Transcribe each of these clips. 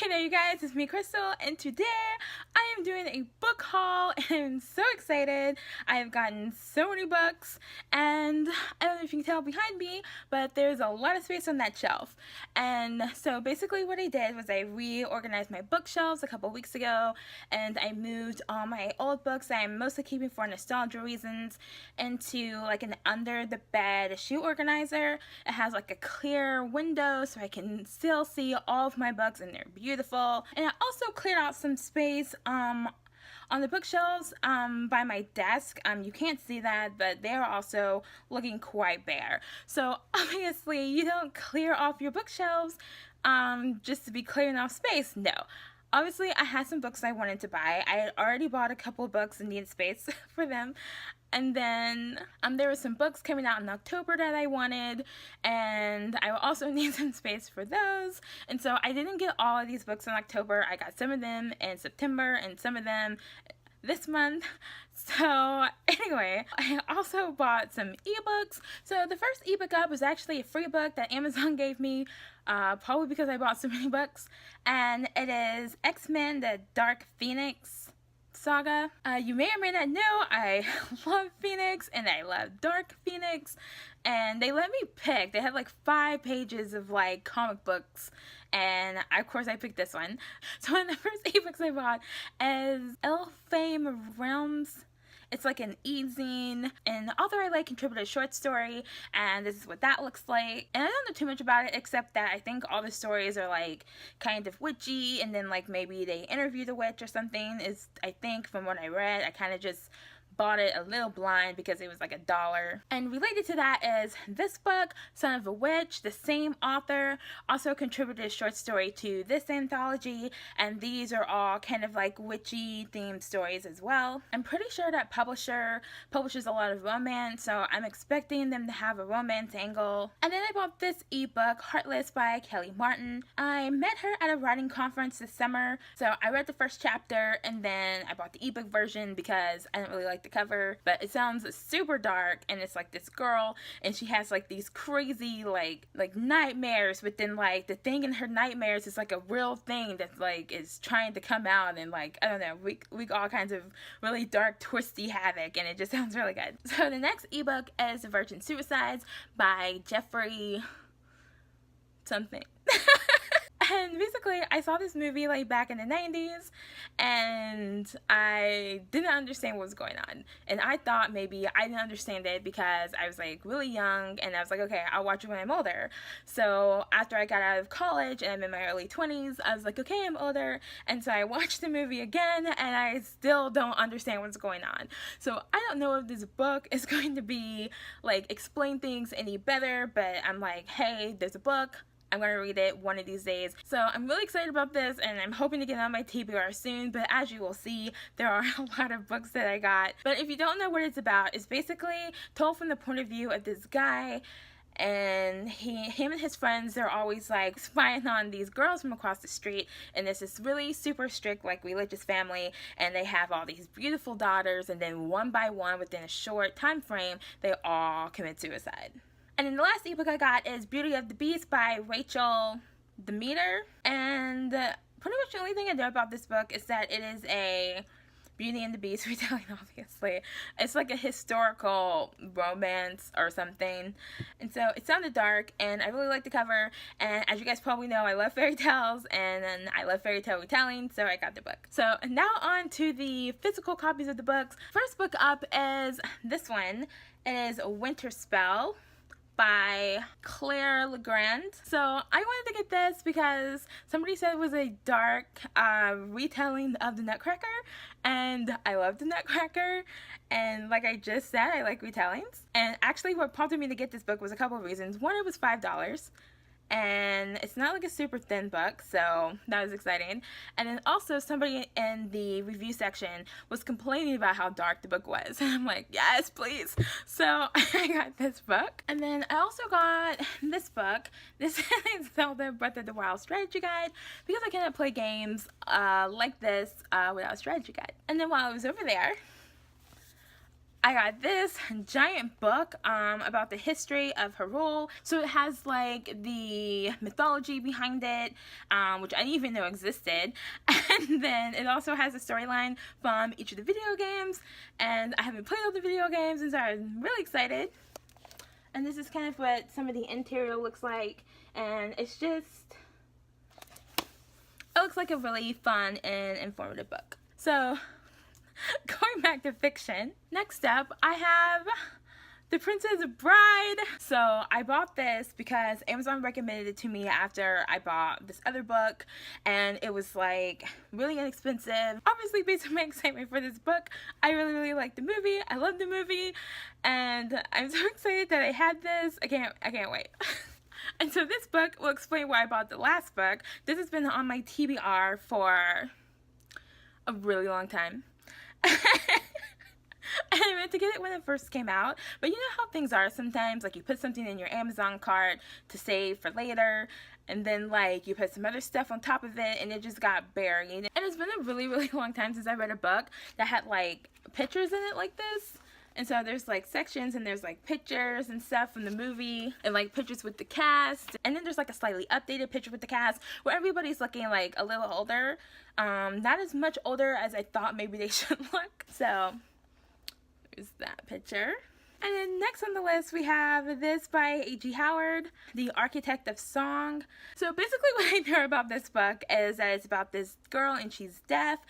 Hey there you guys, it's me Crystal, and today I am doing a book haul and I'm so excited. I have gotten so many books and I don't know if you can tell behind me, but there's a lot of space on that shelf. And so basically what I did was I reorganized my bookshelves a couple weeks ago and I moved all my old books that I'm mostly keeping for nostalgia reasons into like an under the bed shoe organizer. It has like a clear window so I can still see all of my books and they're beautiful. And I also cleared out some space on the bookshelves by my desk. You can't see that, but they're also looking quite bare. So obviously you don't clear off your bookshelves just to be clearing off space. No. Obviously, I had some books I wanted to buy. I had already bought a couple of books and needed space for them. And then there were some books coming out in October that I wanted, and I also need some space for those. And so I didn't get all of these books in October. I got some of them in September and some of them this month. So anyway, I also bought some ebooks. So the first ebook up was actually a free book that Amazon gave me, probably because I bought so many books, and it is X-Men: The Dark Phoenix Saga. You may or may not know I love Phoenix and I love Dark Phoenix, and they let me pick. They had like 5 pages of like comic books, and of course I picked this one. So one of the first ebooks I bought is Elfame Realms. It's like an e-zine, and the author I like contributed a short story, and this is what that looks like. And I don't know too much about it, except that I think all the stories are like kind of witchy, and then like maybe they interview the witch or something, is I think from what I read. I kind of just bought it a little blind because it was like $1. And related to that is this book, Son of a Witch. The same author also contributed a short story to this anthology, and these are all kind of like witchy themed stories as well. I'm pretty sure that publisher publishes a lot of romance, so I'm expecting them to have a romance angle. And then I bought this ebook, Heartless by Kelly Martin. I met her at a writing conference this summer, so I read the first chapter and then I bought the ebook version because I didn't really like the cover, but it sounds super dark, and it's like this girl and she has like these crazy like nightmares, but then like the thing in her nightmares is like a real thing that's like is trying to come out, and like I don't know, we all kinds of really dark twisty havoc, and it just sounds really good. So the next ebook is Virgin Suicides by Jeffrey something. And basically, I saw this movie like back in the 90s, and I didn't understand what was going on. And I thought maybe I didn't understand it because I was like really young, and I was like, okay, I'll watch it when I'm older. So after I got out of college and I'm in my early 20s, I was like, okay, I'm older. And so I watched the movie again, and I still don't understand what's going on. So I don't know if this book is going to be like explain things any better, but I'm like, hey, there's a book. I'm going to read it one of these days. So I'm really excited about this, and I'm hoping to get on my TBR soon, but as you will see, there are a lot of books that I got. But if you don't know what it's about, it's basically told from the point of view of this guy, and him and his friends, they're always like spying on these girls from across the street, and there's this really super strict like religious family, and they have all these beautiful daughters, and then one by one within a short time frame, they all commit suicide. And then the last ebook I got is Beauty of the Beast by Rachel Demeter. And pretty much the only thing I know about this book is that it is a Beauty and the Beast retelling, obviously. It's like a historical romance or something. And so it sounded dark, and I really like the cover. And as you guys probably know, I love fairy tales, and I love fairy tale retelling, so I got the book. So now on to the physical copies of the books. First book up is this one. It is Winter Spell by Claire Legrand. So I wanted to get this because somebody said it was a dark retelling of the Nutcracker, and I love the Nutcracker, and like I just said, I like retellings. And actually what prompted me to get this book was a couple of reasons. One, it was $5, and it's not like a super thin book, so that was exciting. And then also somebody in the review section was complaining about how dark the book was, and I'm like, yes, please. So I got this book. And then I also got this book. This is Zelda Breath of the Wild strategy guide, because I cannot play games like this without a strategy guide. And then while I was over there, I got this giant book about the history of Hyrule. So it has like the mythology behind it, which I didn't even know existed. And then it also has a storyline from each of the video games. And I haven't played all the video games, and so I'm really excited. And this is kind of what some of the interior looks like. And it's just, it looks like a really fun and informative book. So, going back to fiction, next up I have The Princess Bride. So I bought this because Amazon recommended it to me after I bought this other book, and it was like really inexpensive. Obviously, based on my excitement for this book, I really liked the movie. I love the movie, and I'm so excited that I had this. I can't wait. And so this book will explain why I bought the last book. This has been on my TBR for a really long time. And I meant to get it when it first came out, but you know how things are sometimes, like you put something in your Amazon cart to save for later, and then like you put some other stuff on top of it and it just got buried. And it's been a really long time since I read a book that had like pictures in it like this. And so there's like sections, and there's like pictures and stuff from the movie, and like pictures with the cast, and then there's like a slightly updated picture with the cast where everybody's looking like a little older, not as much older as I thought maybe they should look. So there's that picture. And then next on the list we have this by A.G. Howard, The Architect of Song. So basically what I know about this book is that it's about this girl and she's deaf,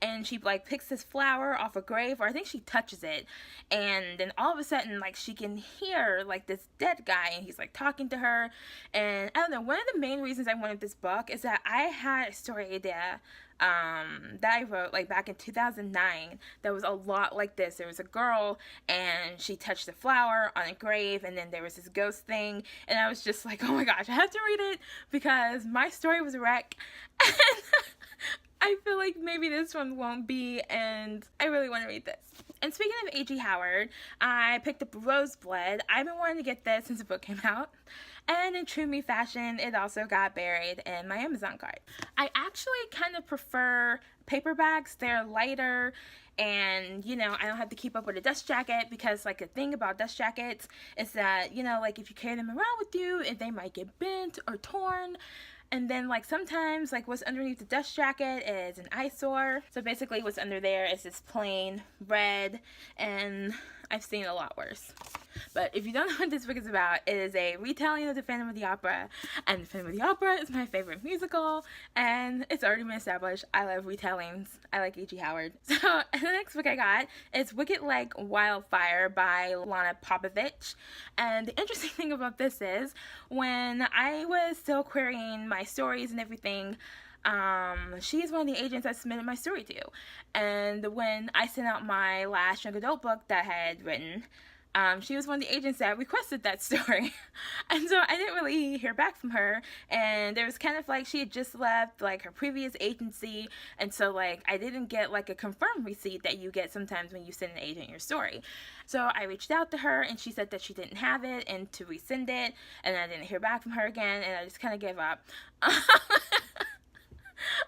and she like picks this flower off a grave, or I think she touches it, and then all of a sudden like she can hear like this dead guy, and he's like talking to her. And I don't know, one of the main reasons I wanted this book is that I had a story idea that I wrote like back in 2009 that was a lot like this. There was a girl and she touched the flower on a grave, and then there was this ghost thing, and I was just like, oh my gosh, I have to read it because my story was a wreck. And I feel like maybe this one won't be, and I really want to read this. And speaking of A.G. Howard, I picked up Roseblood. I've been wanting to get this since the book came out, and in true me fashion, it also got buried in my Amazon cart. I actually kind of prefer paperbacks. They're lighter, and you know, I don't have to keep up with a dust jacket, because like the thing about dust jackets is that, you know, like if you carry them around with you, they might get bent or torn. And then like sometimes like what's underneath the dust jacket is an eyesore. So basically what's under there is this plain red, and I've seen a lot worse. But if you don't know what this book is about, it is a retelling of the Phantom of the Opera. And the Phantom of the Opera is my favorite musical, and it's already been established. I love retellings. I like A.G. Howard. So the next book I got is Wicked Like Wildfire by Lana Popovich. And the interesting thing about this is, when I was still querying my stories and everything, she's one of the agents I submitted my story to. And when I sent out my last young adult book that I had written, she was one of the agents that requested that story. And so I didn't really hear back from her, and there was kind of like she had just left like her previous agency, and so like I didn't get like a confirmed receipt that you get sometimes when you send an agent your story. So I reached out to her, and she said that she didn't have it and to resend it, and I didn't hear back from her again, and I just kind of gave up.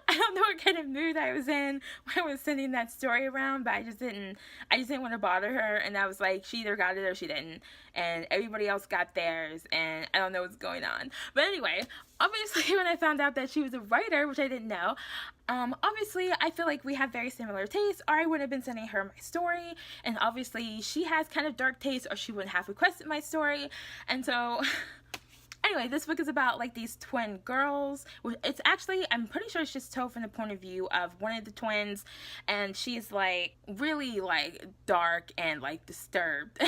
I don't know what kind of mood I was in when I was sending that story around, but I just didn't want to bother her, and I was like, she either got it or she didn't, and everybody else got theirs, and I don't know what's going on. But anyway, obviously when I found out that she was a writer, which I didn't know, obviously I feel like we have very similar tastes, or I would have been sending her my story, and obviously she has kind of dark tastes, or she wouldn't have requested my story, and so... Anyway, this book is about like these twin girls. It's actually, I'm pretty sure it's just told from the point of view of one of the twins, and she's like really like dark and like disturbed.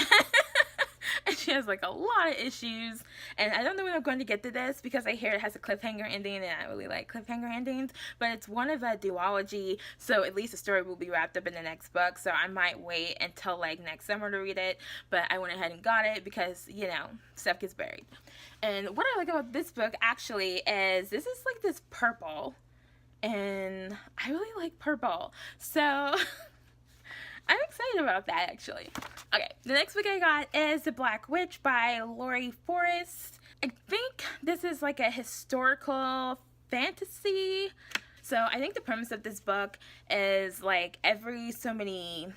And she has like a lot of issues, and I don't know when I'm going to get to this because I hear it has a cliffhanger ending, and I really like cliffhanger endings, but it's one of a duology, so at least the story will be wrapped up in the next book, so I might wait until like next summer to read it, but I went ahead and got it because, you know, stuff gets buried. And what I like about this book actually is this is like this purple, and I really like purple, so... I'm excited about that, actually. Okay, the next book I got is The Black Witch by Laurie Forrest. I think this is like a historical fantasy. So I think the premise of this book is like every so many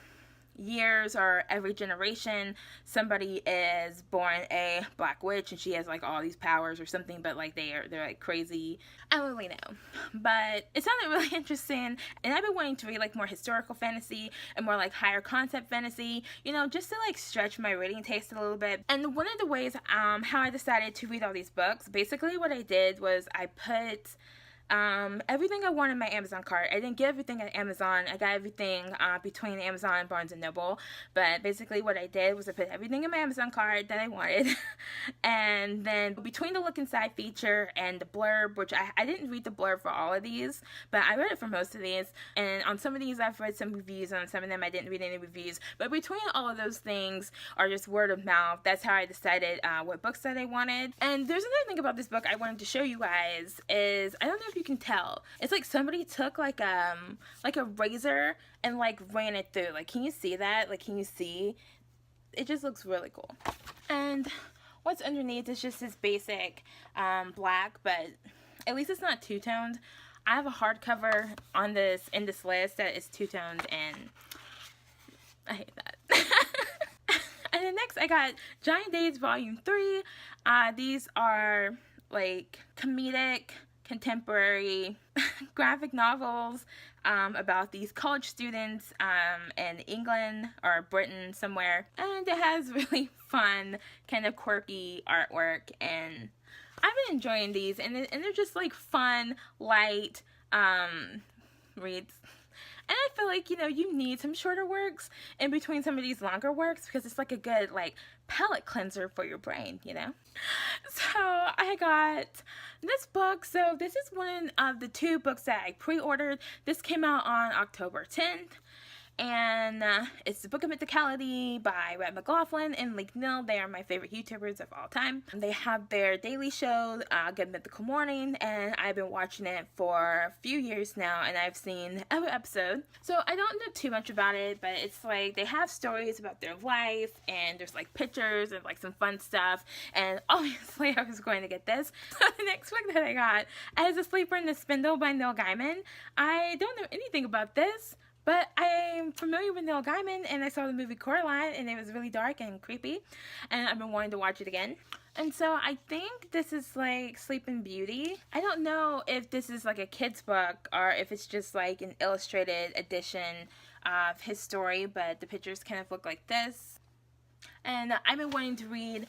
years or every generation somebody is born a black witch and she has like all these powers or something, but like they're like crazy. I don't really know, but it sounded really interesting, and I've been wanting to read like more historical fantasy and more like higher concept fantasy, you know, just to like stretch my reading taste a little bit. And one of the ways how I decided to read all these books, basically what I did was I put everything I wanted in my Amazon cart. I didn't get everything at Amazon. I got everything between Amazon and Barnes & Noble. But basically what I did was I put everything in my Amazon cart that I wanted. And then between the look inside feature and the blurb, which I didn't read the blurb for all of these, but I read it for most of these. And on some of these I've read some reviews, and on some of them I didn't read any reviews. But between all of those things are just word of mouth. That's how I decided what books that I wanted. And there's another thing about this book I wanted to show you guys is, I don't know if you can tell, it's like somebody took like a razor and like ran it through. Like, can you see that? Like, can you see? It just looks really cool. And what's underneath is just this basic black, but at least it's not two-toned. I have a hardcover on this in this list that is two-toned, and I hate that. And then next I got Giant Days Volume 3. These are like comedic, contemporary graphic novels about these college students in England or Britain somewhere, and it has really fun, kind of quirky artwork, and I've been enjoying these, and they're just like fun, light reads. And I feel like, you know, you need some shorter works in between some of these longer works because it's like a good, like, palate cleanser for your brain, you know? So I got this book. So this is one of the 2 books that I pre-ordered. This came out on October 10th. And it's the Book of Mythicality by Rhett McLaughlin and Link Nil. They are my favorite YouTubers of all time. They have their daily show, Good Mythical Morning, and I've been watching it for a few years now, and I've seen every episode. So I don't know too much about it, but it's like they have stories about their life, and there's like pictures and like some fun stuff, and obviously I was going to get this. So the next book that I got is A Sleeper in the Spindle by Neil Gaiman. I don't know anything about this, but I'm familiar with Neil Gaiman, and I saw the movie Coraline, and it was really dark and creepy, and I've been wanting to watch it again. And so I think this is like Sleeping Beauty. I don't know if this is like a kid's book or if it's just like an illustrated edition of his story, but the pictures kind of look like this. And I've been wanting to read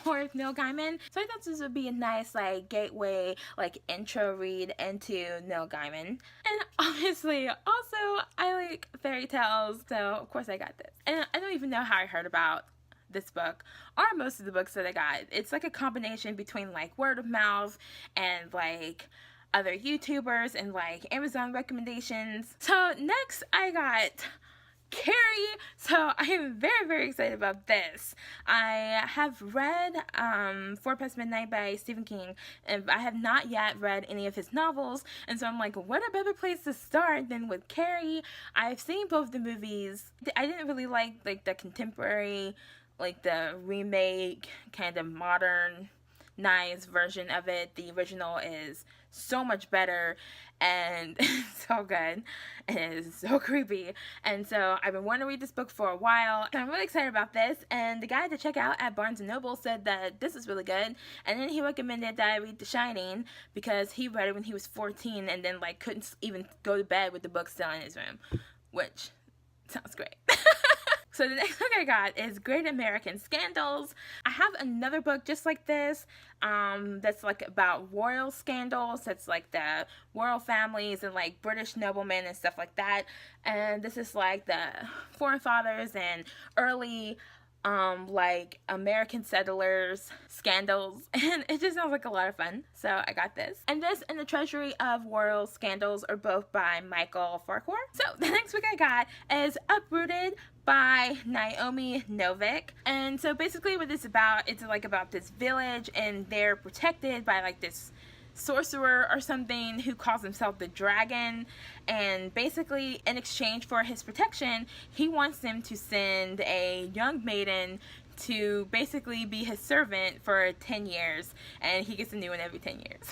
more of Neil Gaiman, so I thought this would be a nice like gateway, like intro read into Neil Gaiman. And obviously also I like fairy tales, so of course I got this. And I don't even know how I heard about this book or most of the books that I got. It's like a combination between like word of mouth and like other YouTubers and like Amazon recommendations. So next I got Carrie. So I am very, very excited about this. I have read 4 Past Midnight by Stephen King, and I have not yet read any of his novels, and so I'm like, what a better place to start than with Carrie. I've seen both the movies. I didn't really like the contemporary, like the remake, kind of modern nice version of it. The original is so much better and so good. It is so creepy. And so I've been wanting to read this book for a while, and I'm really excited about this. And the guy to check out at Barnes & Noble said that this is really good, and then he recommended that I read The Shining because he read it when he was 14 and then like couldn't even go to bed with the book still in his room, which sounds great. So the next book I got is Great American Scandals. I have another book just like this that's like about royal scandals. That's like the royal families and like British noblemen and stuff like that. And this is like the forefathers and early like American settlers scandals, and it just sounds like a lot of fun, so I got this. And this and The Treasury of Royal Scandals are both by Michael Farquhar. So the next book I got is Uprooted by Naomi Novik. And so basically what it's about, it's like about this village, and they're protected by like this sorcerer or something who calls himself the Dragon, and basically in exchange for his protection he wants them to send a young maiden to basically be his servant for 10 years, and he gets a new one every 10 years.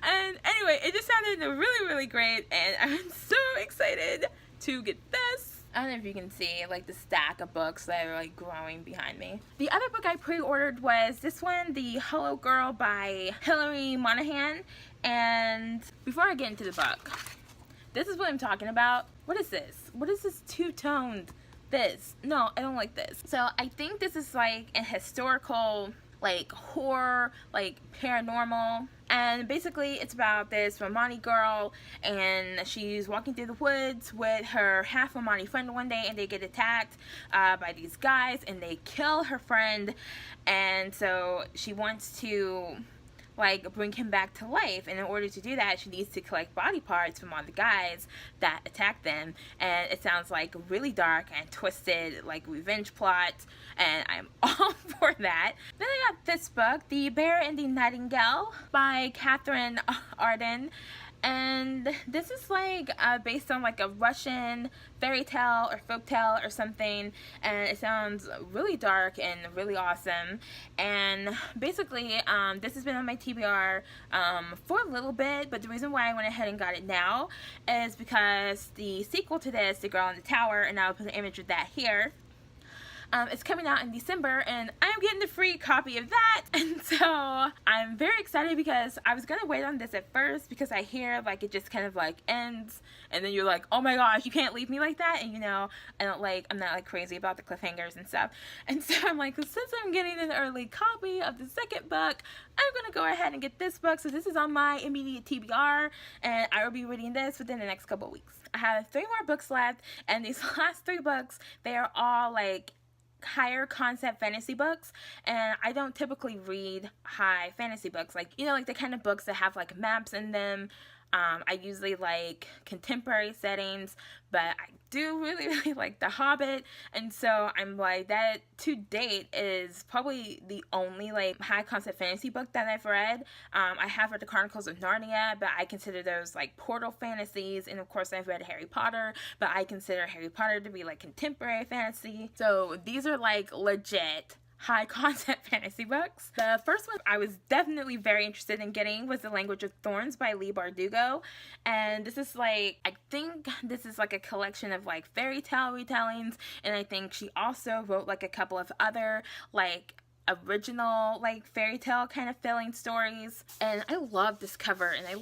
And anyway, it just sounded really, really great, and I'm so excited to get this. I don't know if you can see like the stack of books that are like growing behind me. The other book I pre-ordered was this one, The Hello Girl by Hilary Monahan. And before I get into the book, this is what I'm talking about. What is this? What is this two-toned? This. No, I don't like this. So I think this is like a historical, like horror, like paranormal. And basically it's about this Romani girl, and she's walking through the woods with her half Romani friend one day, and they get attacked by these guys, and they kill her friend. And so she wants to like bring him back to life, and in order to do that she needs to collect body parts from all the guys that attacked them. And it sounds like really dark and twisted, like revenge plot, and I'm all for that. Then I got this book, The Bear and the Nightingale by Catherine Arden. And this is like based on like a Russian fairy tale or folk tale or something, and it sounds really dark and really awesome. And basically this has been on my TBR for a little bit, but the reason why I went ahead and got it now is because the sequel to this, The Girl in the Tower, and I'll put an image of that here, it's coming out in December, and I'm getting the free copy of that. And so I'm very excited, because I was gonna wait on this at first because I hear like it just kind of like ends, and then you're like, oh my gosh, you can't leave me like that. And you know, I'm not like crazy about the cliffhangers and stuff. And so I'm like, since I'm getting an early copy of the second book, I'm gonna go ahead and get this book. So this is on my immediate TBR, and I will be reading this within the next couple weeks. I have 3 more books left, and these last 3 books, they are all like higher concept fantasy books, and I don't typically read high fantasy books, like, you know, like the kind of books that have like maps in them. I usually like contemporary settings, but I do really like The Hobbit, and so I'm like, that to date is probably the only like high concept fantasy book that I've read. I have read the Chronicles of Narnia, but I consider those like portal fantasies, and of course I've read Harry Potter, but I consider Harry Potter to be like contemporary fantasy. So these are like legit high concept fantasy books. The first one I was definitely very interested in getting was The Language of Thorns by Leigh Bardugo, and this is like, I think this is like a collection of like fairy tale retellings, and I think she also wrote like a couple of other like original like fairy tale kind of filling stories. And I love this cover, and I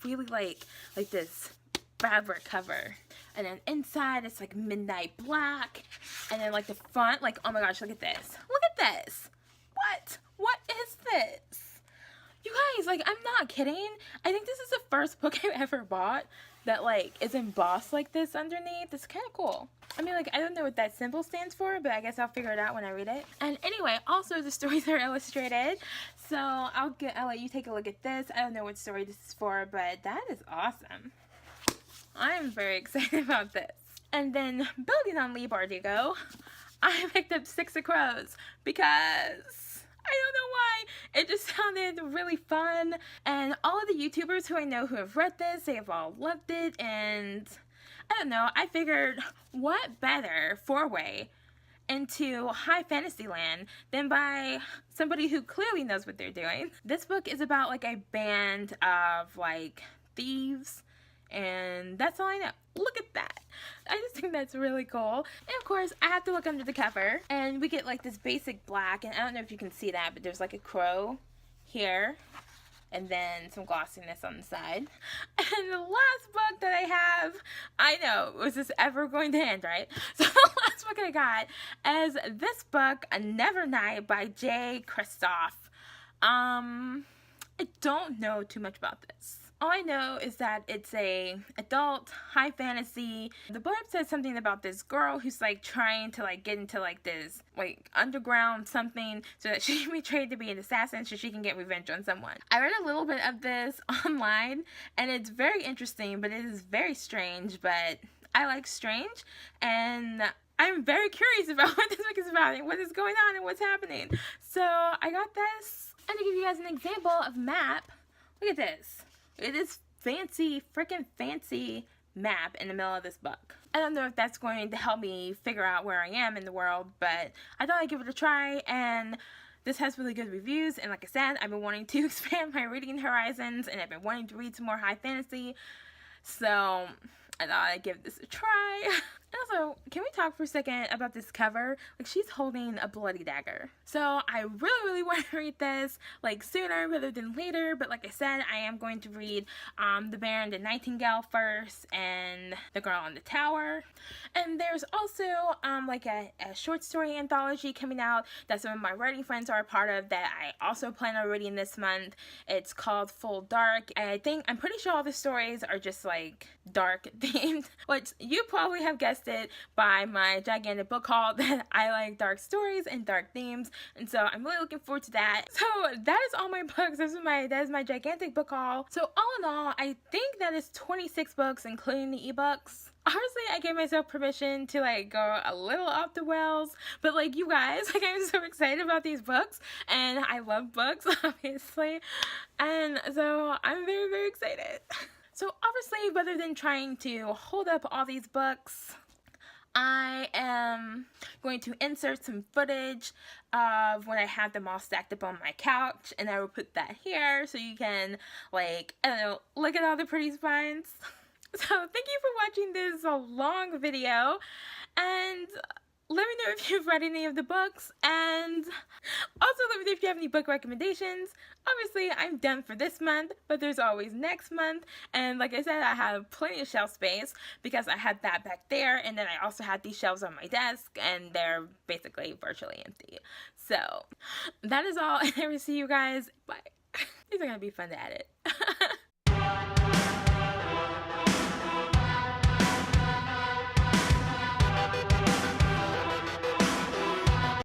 really like this fabric cover. And then inside it's like midnight black, and then like the front, like, oh my gosh, look at this, look at this, what is this, you guys? Like, I'm not kidding. I think this is the first book I've ever bought that like is embossed like this underneath. It's kind of cool. I mean, like, I don't know what that symbol stands for, but I guess I'll figure it out when I read it. And anyway, also the stories are illustrated, so I'll let you take a look at this. I don't know what story this is for, but that is awesome. I'm very excited about this. And then, building on Leigh Bardugo, I picked up Six of Crows because I don't know why. It just sounded really fun. And all of the YouTubers who I know who have read this, they have all loved it. And I don't know, I figured, what better foray into high fantasy land than by somebody who clearly knows what they're doing. This book is about like a band of like thieves, and that's all I know. Look at that. I just think that's really cool. And of course, I have to look under the cover, and we get like this basic black, and I don't know if you can see that, but there's like a crow here, and then some glossiness on the side. And the last book that I have, I know, was this ever going to end, right? So the last book I got is this book, Nevernight by Krystal. I don't know too much about this. All I know is that it's a adult high fantasy. The blurb says something about this girl who's like trying to like get into like this like underground something so that she can be trained to be an assassin so she can get revenge on someone. I read a little bit of this online, and it's very interesting, but it is very strange. But I like strange, and I'm very curious about what this book is about and what is going on and what's happening. So I got this. And to give you guys an example of map, look at this. It is fancy, freaking fancy map in the middle of this book. I don't know if that's going to help me figure out where I am in the world, but I thought I'd give it a try, and this has really good reviews. And like I said, I've been wanting to expand my reading horizons, and I've been wanting to read some more high fantasy. So I thought I'd give this a try. Also, can we talk for a second about this cover? Like, she's holding a bloody dagger. So I really want to read this, like, sooner rather than later. But like I said, I am going to read The Bear and the Nightingale first, and The Girl on the Tower. And there's also like a short story anthology coming out that some of my writing friends are a part of that I also plan on reading this month. It's called Full Dark. And I'm pretty sure all the stories are just like dark themed, which you probably have guessed it by my gigantic book haul that I like dark stories and dark themes, and so I'm really looking forward to that. So that is all my books. That is my gigantic book haul. So all in all, I think that is 26 books, including the ebooks. Honestly, I gave myself permission to like go a little off the wells, but like you guys, like I'm so excited about these books, and I love books, obviously, and so I'm very excited. So obviously, rather than trying to hold up all these books, I am going to insert some footage of when I have them all stacked up on my couch, and I will put that here so you can, like, I don't know, look at all the pretty spines. So thank you for watching this long video, and let me know if you've read any of the books, and also let me know if you have any book recommendations. Obviously, I'm done for this month, but there's always next month, and like I said, I have plenty of shelf space because I had that back there, and then I also had these shelves on my desk, and they're basically virtually empty. So, that is all, and I will see you guys. Bye. These are going to be fun to edit.